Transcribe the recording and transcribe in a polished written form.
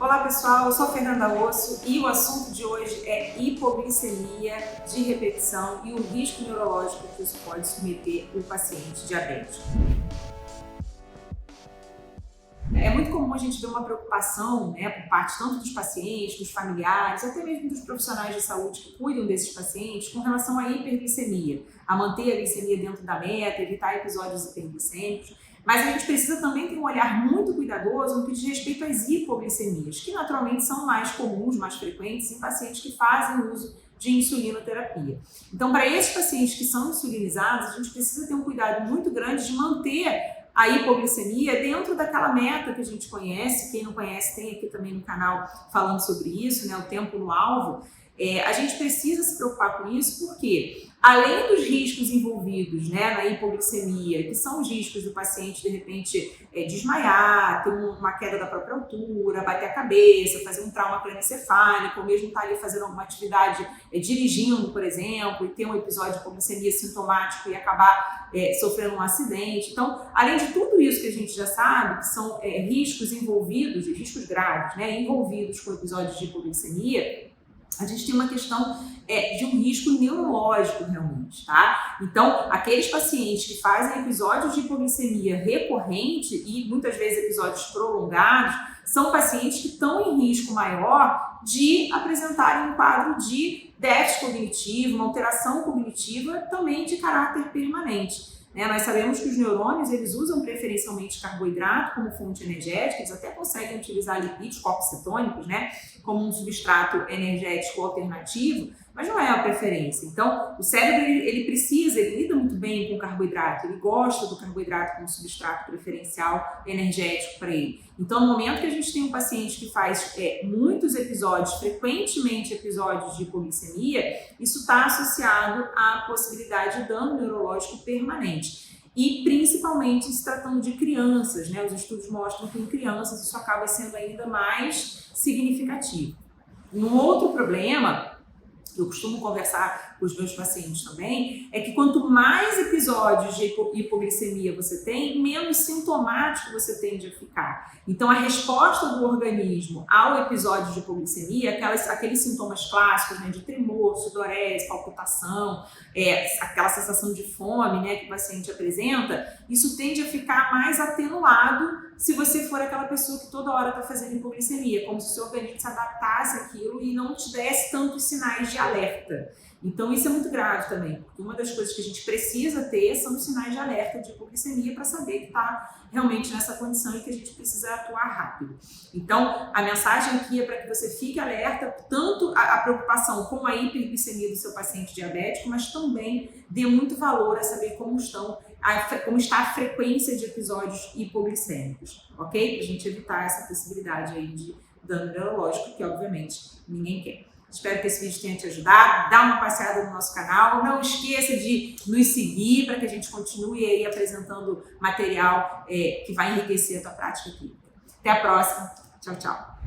Olá pessoal, eu sou a Fernanda Osso e o assunto de hoje é hipoglicemia de repetição e o risco neurológico que isso pode submeter o paciente diabético. É muito comum a gente ver uma preocupação, por parte tanto dos pacientes, dos familiares, até mesmo dos profissionais de saúde que cuidam desses pacientes com relação à hiperglicemia, a manter a glicemia dentro da meta, evitar episódios hiperglicêmicos. Mas a gente precisa também ter um olhar muito cuidadoso no que diz respeito às hipoglicemias, que naturalmente são mais comuns, mais frequentes em pacientes que fazem uso de insulinoterapia. Então, para esses pacientes que são insulinizados, a gente precisa ter um cuidado muito grande de manter a hipoglicemia dentro daquela meta que a gente conhece. Quem não conhece, tem aqui também no canal falando sobre isso, o tempo no alvo. A gente precisa se preocupar com isso porque, além dos riscos envolvidos na hipoglicemia, que são os riscos do paciente de repente desmaiar, ter uma queda da própria altura, bater a cabeça, fazer um trauma cranioencefálico, ou mesmo estar ali fazendo alguma atividade dirigindo, por exemplo, e ter um episódio de hipoglicemia sintomático e acabar sofrendo um acidente. Então, além de tudo isso que a gente já sabe, que são riscos envolvidos, riscos graves, envolvidos com episódios de hipoglicemia, a gente tem uma questão de um risco neurológico realmente, tá? Então, aqueles pacientes que fazem episódios de hipoglicemia recorrente e muitas vezes episódios prolongados, são pacientes que estão em risco maior de apresentarem um quadro de déficit cognitivo, uma alteração cognitiva também de caráter permanente. Nós sabemos que os neurônios eles usam preferencialmente carboidrato como fonte energética, eles até conseguem utilizar lipídios, corpos cetônicos, como um substrato energético alternativo, mas não é a preferência. Então, o cérebro ele lida muito bem com o carboidrato, ele gosta do carboidrato como substrato preferencial energético para ele. Então, no momento que a gente tem um paciente que faz muitos episódios, frequentemente episódios de hipoglicemia, isso está associado à possibilidade de dano neurológico permanente. E principalmente se tratando de crianças, os estudos mostram que em crianças isso acaba sendo ainda mais significativo. Um outro problema, eu costumo conversar com os meus pacientes também, é que quanto mais episódios de hipoglicemia você tem, menos sintomático você tende a ficar. Então, a resposta do organismo ao episódio de hipoglicemia, aqueles sintomas clássicos, de tremor, sudorese, palpitação, aquela sensação de fome, que o paciente apresenta, isso tende a ficar mais atenuado se você for aquela pessoa que toda hora está fazendo hipoglicemia, como se o seu organismo se adaptasse àquilo e não te desse tantos sinais de alerta. Então isso é muito grave também, porque uma das coisas que a gente precisa ter são os sinais de alerta de hipoglicemia para saber que está realmente nessa condição e que a gente precisa atuar rápido. Então a mensagem aqui é para que você fique alerta, tanto a preocupação com a hiperglicemia do seu paciente diabético, mas também dê muito valor a saber como está a frequência de episódios hipoglicêmicos, ok? Para a gente evitar essa possibilidade aí de dano neurológico, que obviamente ninguém quer. Espero que esse vídeo tenha te ajudado. Dá uma passeada no nosso canal. Não esqueça de nos seguir para que a gente continue aí apresentando material que vai enriquecer a tua prática clínica. Até a próxima. Tchau, tchau.